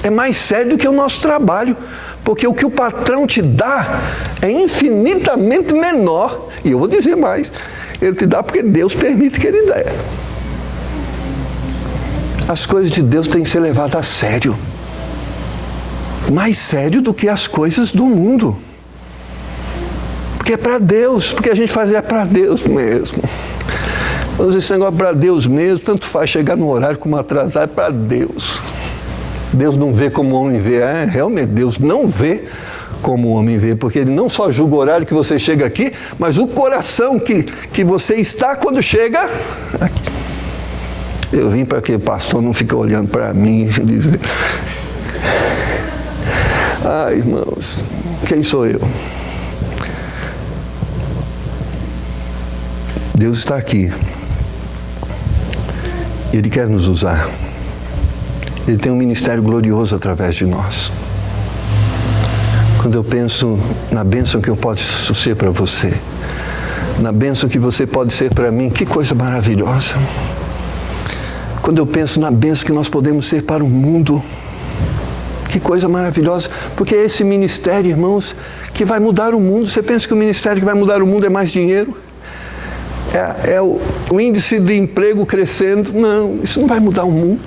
É mais sério do que o nosso trabalho. Porque o que o patrão te dá é infinitamente menor. E eu vou dizer mais. Ele te dá porque Deus permite que ele dê. As coisas de Deus têm que ser levadas a sério. Mais sério do que as coisas do mundo. Porque é para Deus. Porque a gente faz é para Deus mesmo. Mas esse negócio é para Deus mesmo. Tanto faz chegar no horário como atrasar. É para Deus. Deus não vê como o homem vê. Realmente, Deus não vê como o homem vê, porque Ele não só julga o horário que você chega aqui, mas o coração que você está quando chega aqui. Eu vim para que o pastor não fique olhando para mim e dizer... irmãos, quem sou eu? Deus está aqui. Ele quer nos usar. Ele tem um ministério glorioso através de nós. Quando eu penso na bênção que eu posso ser para você, na bênção que você pode ser para mim, que coisa maravilhosa. Quando eu penso na bênção que nós podemos ser para o mundo, que coisa maravilhosa. Porque é esse ministério, irmãos, que vai mudar o mundo. Você pensa que o ministério que vai mudar o mundo é mais dinheiro? É o índice de emprego crescendo? Não, isso não vai mudar o mundo.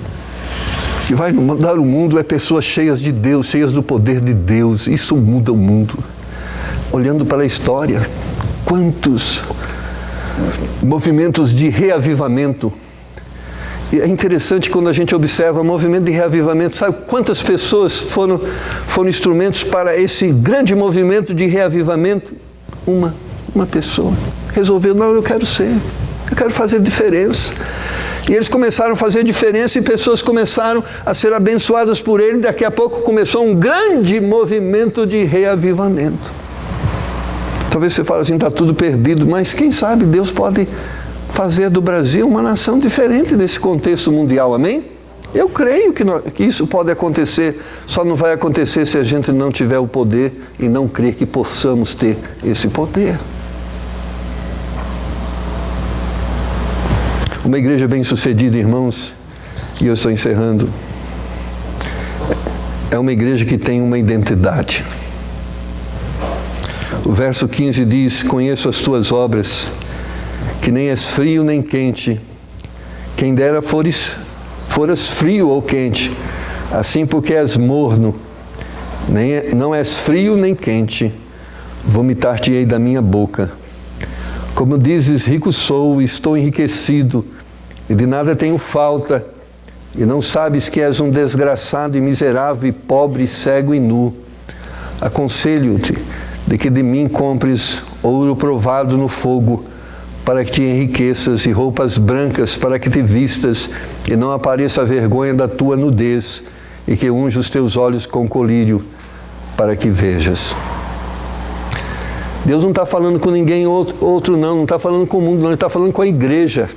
O que vai mudar o mundo é pessoas cheias de Deus, cheias do poder de Deus. Isso muda o mundo. Olhando para a história, quantos movimentos de reavivamento. E é interessante quando a gente observa o movimento de reavivamento. Sabe quantas pessoas foram instrumentos para esse grande movimento de reavivamento? Uma pessoa. Resolveu, não, eu quero fazer diferença. E eles começaram a fazer diferença e pessoas começaram a ser abençoadas por ele. Daqui a pouco começou um grande movimento de reavivamento. Talvez você fale assim, está tudo perdido, mas quem sabe Deus pode fazer do Brasil uma nação diferente desse contexto mundial, amém? Eu creio que isso pode acontecer, só não vai acontecer se a gente não tiver o poder e não crer que possamos ter esse poder. Uma igreja bem-sucedida, irmãos, e eu estou encerrando, é uma igreja que tem uma identidade. O verso 15 diz, conheço as tuas obras, que nem és frio nem quente. Quem dera foras frio ou quente, assim porque és morno, não és frio nem quente, vomitar-te-ei da minha boca. Como dizes, rico sou, estou enriquecido, e de nada tenho falta, e não sabes que és um desgraçado e miserável, e pobre, cego e nu. Aconselho-te de que de mim compres ouro provado no fogo, para que te enriqueças, e roupas brancas para que te vistas, e não apareça a vergonha da tua nudez, e que unja os teus olhos com colírio, para que vejas. Deus não está falando com ninguém outro não está falando com o mundo, não, Ele está falando com a igreja.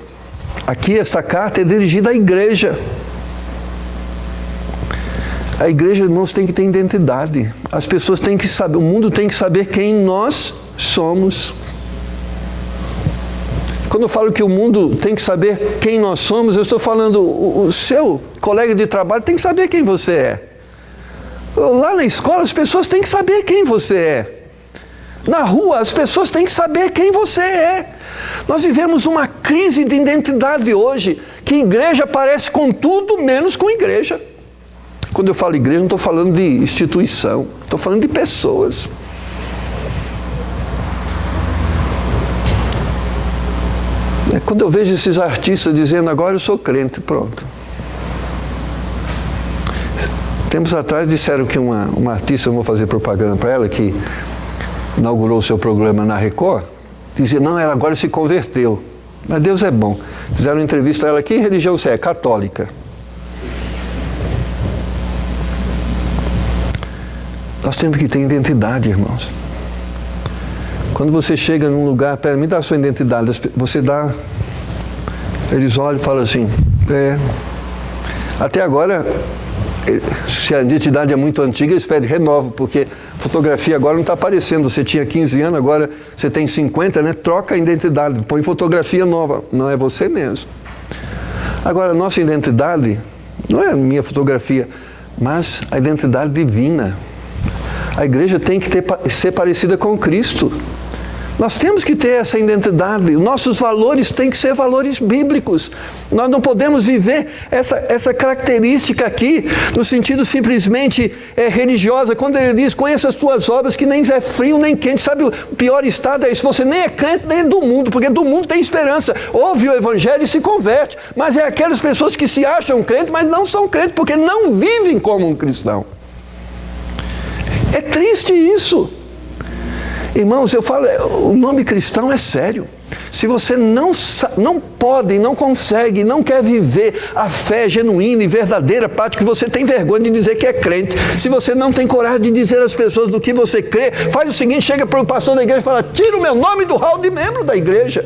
Aqui essa carta é dirigida à igreja. A igreja, irmãos, tem que ter identidade. As pessoas têm que saber, o mundo tem que saber quem nós somos. Quando eu falo que o mundo tem que saber quem nós somos, eu estou falando, o seu colega de trabalho tem que saber quem você é. Lá na escola, as pessoas têm que saber quem você é. Na rua, as pessoas têm que saber quem você é. Nós vivemos uma crise de identidade hoje, que igreja parece com tudo menos com igreja. Quando eu falo igreja, não estou falando de instituição, estou falando de pessoas. Quando eu vejo esses artistas dizendo, agora eu sou crente, pronto. Tempos atrás disseram que uma artista, eu vou fazer propaganda para ela, que inaugurou o seu programa na Record, dizia, não, ela agora se converteu. Mas Deus é bom. Fizeram uma entrevista a ela, que religião você é? Católica. Nós temos que ter identidade, irmãos. Quando você chega num lugar, me dá a sua identidade, você dá, eles olham e falam assim, até agora, se a identidade é muito antiga, eles pedem renova, porque fotografia agora não está aparecendo, você tinha 15 anos, agora você tem 50, né? Troca a identidade, põe fotografia nova, não é você mesmo. Agora, a nossa identidade não é a minha fotografia, mas a identidade divina. A igreja tem que ser parecida com Cristo. Nós temos que ter essa identidade. Nossos valores têm que ser valores bíblicos. Nós não podemos viver essa característica aqui no sentido simplesmente religiosa. Quando ele diz, conheça as tuas obras, que nem é frio nem quente. Sabe, o pior estado é isso. Você nem é crente nem é do mundo, porque do mundo tem esperança. Ouve o evangelho e se converte. Mas é aquelas pessoas que se acham crentes, mas não são crentes, porque não vivem como um cristão. É triste isso. Irmãos, eu falo, o nome cristão é sério. Se você não pode, não consegue, não quer viver a fé genuína e verdadeira, prática, que você tem vergonha de dizer que é crente. Se você não tem coragem de dizer às pessoas do que você crê, faz o seguinte, chega para o pastor da igreja e fala, tira o meu nome do hall de membro da igreja.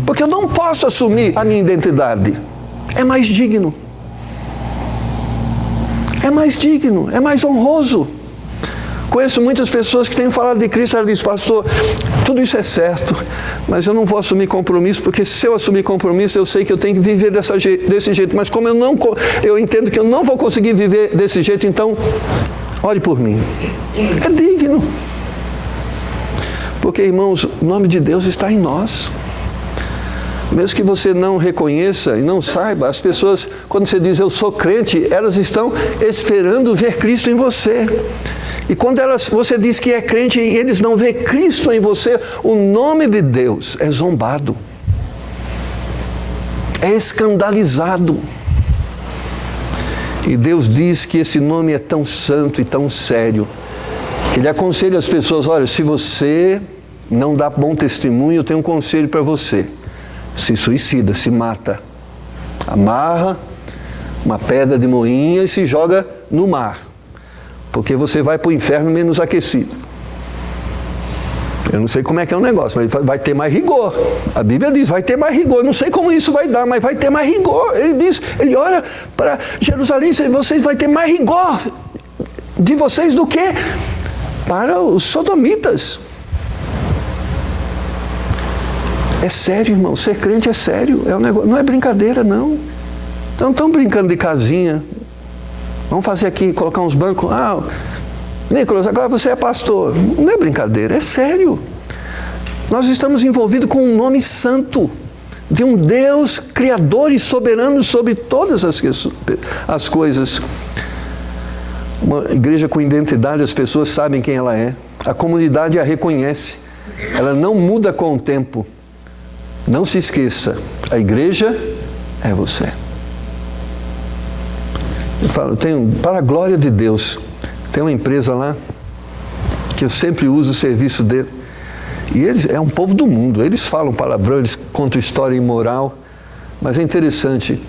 Porque eu não posso assumir a minha identidade. É mais digno. É mais digno, é mais honroso. Conheço muitas pessoas que têm falado de Cristo, ela diz, pastor, tudo isso é certo, mas eu não vou assumir compromisso, porque se eu assumir compromisso, eu sei que eu tenho que viver desse jeito, mas como eu entendo que eu não vou conseguir viver desse jeito, então, ore por mim. É digno. Porque, irmãos, o nome de Deus está em nós. Mesmo que você não reconheça e não saiba, as pessoas, quando você diz eu sou crente, elas estão esperando ver Cristo em você. E quando você diz que é crente e eles não vê Cristo em você, o nome de Deus é zombado, é escandalizado. E Deus diz que esse nome é tão santo e tão sério, que Ele aconselha as pessoas, olha, se você não dá bom testemunho, eu tenho um conselho para você. Se suicida, se mata, amarra uma pedra de moinha e se joga no mar. Porque você vai para o inferno menos aquecido. Eu não sei como é que é o negócio, mas vai ter mais rigor. A Bíblia diz, vai ter mais rigor. Eu não sei como isso vai dar, mas vai ter mais rigor. Ele diz, ele olha para Jerusalém e diz, vocês vão ter mais rigor de vocês do que para os sodomitas. É sério, irmão. Ser crente é sério. É um negócio, não é brincadeira, não. Não estão brincando de casinha. Vamos fazer aqui, colocar uns bancos. Nicolas, agora você é pastor. Não é brincadeira, é sério. Nós estamos envolvidos com um nome santo, de um Deus criador e soberano sobre todas as coisas. Uma igreja com identidade, as pessoas sabem quem ela é. A comunidade a reconhece. Ela não muda com o tempo. Não se esqueça, a igreja é você. Eu falo, para a glória de Deus, tem uma empresa lá que eu sempre uso o serviço dele. E eles é um povo do mundo, eles falam palavrão, eles contam história imoral, mas é interessante.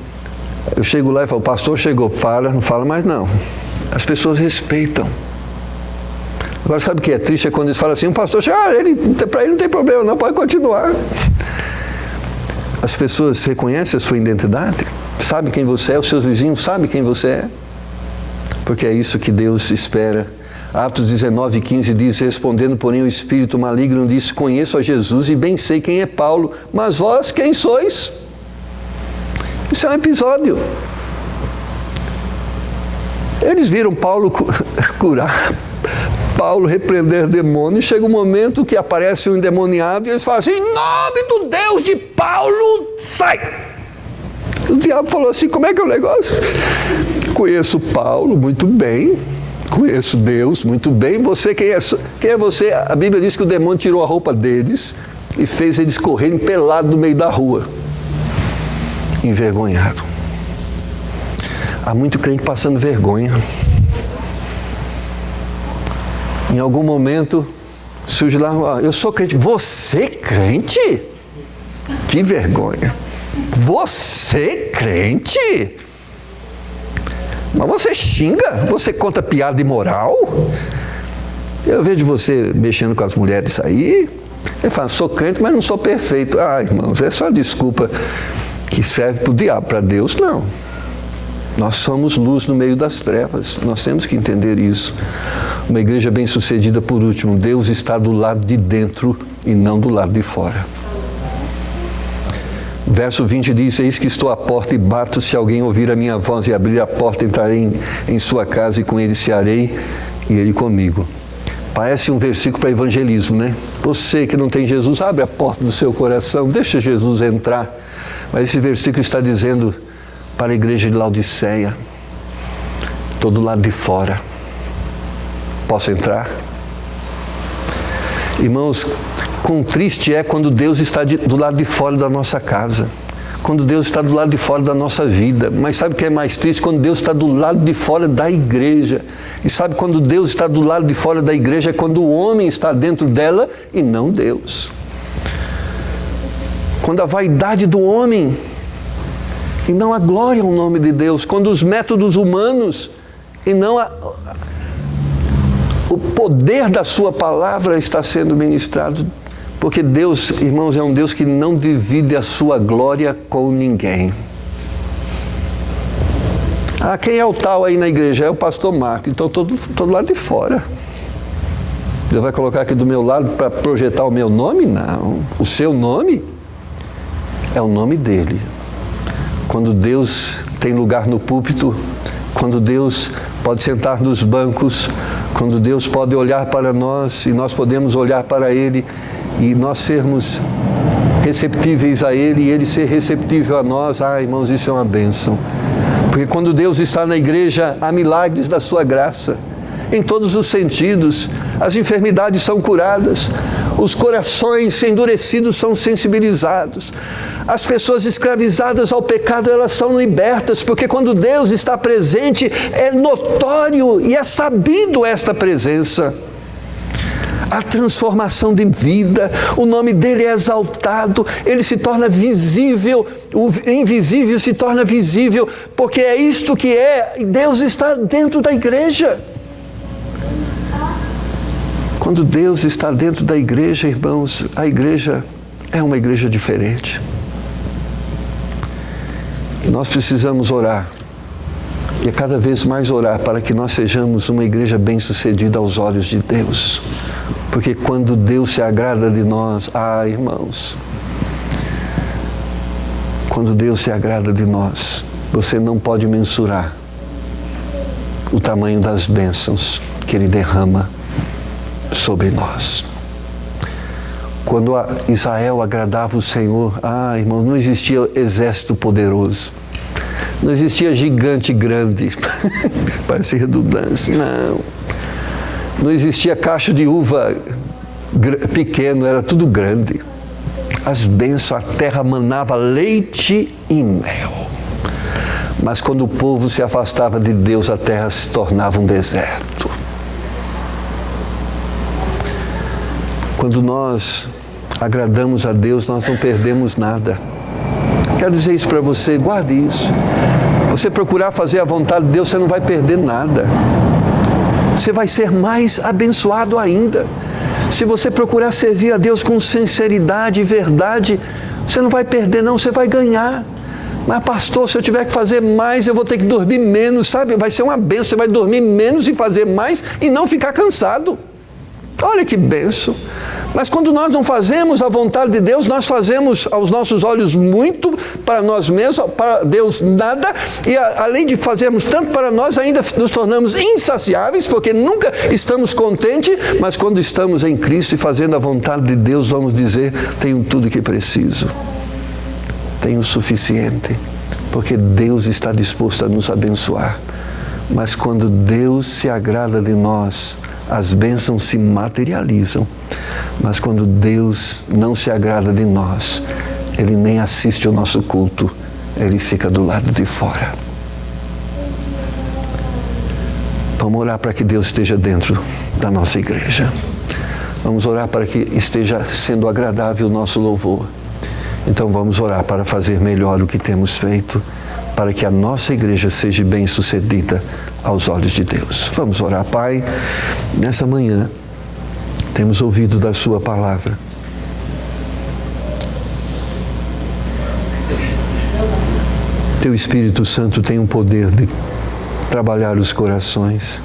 Eu chego lá e falo, o pastor chegou, não fala mais não. As pessoas respeitam. Agora sabe o que é triste? É quando eles falam assim, o pastor chega, para ele não tem problema, não, pode continuar. As pessoas reconhecem a sua identidade? Sabem quem você é? Os seus vizinhos sabem quem você é? Porque é isso que Deus espera. Atos 19:15 diz, respondendo, porém, o espírito maligno disse, conheço a Jesus e bem sei quem é Paulo, mas vós quem sois? Isso é um episódio. Eles viram Paulo curar, Paulo repreender demônio, e chega um momento que aparece um endemoniado e eles falam assim, em nome do Deus de Paulo, sai! O diabo falou assim, como é que é o negócio? Conheço Paulo muito bem, conheço Deus muito bem, você quem é você? A Bíblia diz que o demônio tirou a roupa deles e fez eles correrem pelados no meio da rua, envergonhado. Há muito crente passando vergonha. Em algum momento surge lá, eu sou crente. Você crente? Que vergonha. Você crente? Mas você xinga? Você conta piada imoral? Eu vejo você mexendo com as mulheres aí. Ele fala, sou crente, mas não sou perfeito. Ah, irmãos, é só desculpa que serve para o diabo, para Deus, não. Nós somos luz no meio das trevas. Nós temos que entender isso. Uma igreja bem-sucedida, por último, Deus está do lado de dentro e não do lado de fora. Verso 20 diz, eis que estou à porta e bato, se alguém ouvir a minha voz e abrir a porta, entrarei em sua casa e com ele cearei e ele comigo. Parece um versículo para evangelismo, né? Você que não tem Jesus, abre a porta do seu coração, deixa Jesus entrar. Mas esse versículo está dizendo para a igreja de Laodiceia, estou do lado de fora, posso entrar? Irmãos, quão triste é quando Deus está do lado de fora da nossa casa, quando Deus está do lado de fora da nossa vida. Mas sabe o que é mais triste? Quando Deus está do lado de fora da igreja. E sabe quando Deus está do lado de fora da igreja? É quando o homem está dentro dela e não Deus. Quando a vaidade do homem e não a glória ao nome de Deus. Quando os métodos humanos e não o poder da sua palavra está sendo ministrado. Porque Deus, irmãos, é um Deus que não divide a sua glória com ninguém. Ah, quem é o tal aí na igreja? É o pastor Marco. Então estou do lado de fora. Deus vai colocar aqui do meu lado para projetar o meu nome? Não. O seu nome é o nome dele. Quando Deus tem lugar no púlpito, quando Deus pode sentar nos bancos, quando Deus pode olhar para nós e nós podemos olhar para Ele e nós sermos receptíveis a Ele e Ele ser receptível a nós, irmãos, isso é uma bênção. Porque quando Deus está na igreja, há milagres da sua graça, em todos os sentidos. As enfermidades são curadas, os corações endurecidos são sensibilizados, as pessoas escravizadas ao pecado, elas são libertas, porque quando Deus está presente, é notório e é sabido esta presença. A transformação de vida, o nome dele é exaltado, ele se torna visível, o invisível se torna visível, porque é isto que é, Deus está dentro da igreja. Quando Deus está dentro da igreja, irmãos, a igreja é uma igreja diferente. Nós precisamos orar, e cada vez mais orar, para que nós sejamos uma igreja bem-sucedida aos olhos de Deus. Porque quando Deus se agrada de nós, irmãos, quando Deus se agrada de nós, você não pode mensurar o tamanho das bênçãos que Ele derrama sobre nós. Quando Israel agradava o Senhor, irmãos, não existia exército poderoso, não existia gigante grande, parece redundância, não existia cacho de uva pequeno, era tudo grande. As bênçãos, a terra manava leite e mel. Mas quando o povo se afastava de Deus, a terra se tornava um deserto. Quando nós agradamos a Deus, nós não perdemos nada. Quero dizer isso para você, guarde isso. Você procurar fazer a vontade de Deus, você não vai perder nada. Você vai ser mais abençoado ainda. Se você procurar servir a Deus com sinceridade e verdade, você não vai perder não, você vai ganhar. Mas pastor, se eu tiver que fazer mais, eu vou ter que dormir menos, sabe? Vai ser uma bênção, você vai dormir menos e fazer mais e não ficar cansado. Olha que bênção. Mas quando nós não fazemos a vontade de Deus, nós fazemos aos nossos olhos muito para nós mesmos, para Deus nada, e além de fazermos tanto para nós, ainda nos tornamos insaciáveis, porque nunca estamos contentes, mas quando estamos em Cristo e fazendo a vontade de Deus, vamos dizer, tenho tudo que preciso, tenho o suficiente, porque Deus está disposto a nos abençoar. Mas quando Deus se agrada de nós, as bênçãos se materializam. Mas quando Deus não se agrada de nós, Ele nem assiste ao nosso culto, Ele fica do lado de fora. Vamos orar para que Deus esteja dentro da nossa igreja. Vamos orar para que esteja sendo agradável o nosso louvor. Então vamos orar para fazer melhor o que temos feito, para que a nossa igreja seja bem-sucedida aos olhos de Deus. Vamos orar, Pai. Nessa manhã, temos ouvido da Sua palavra. Teu Espírito Santo tem o poder de trabalhar os corações.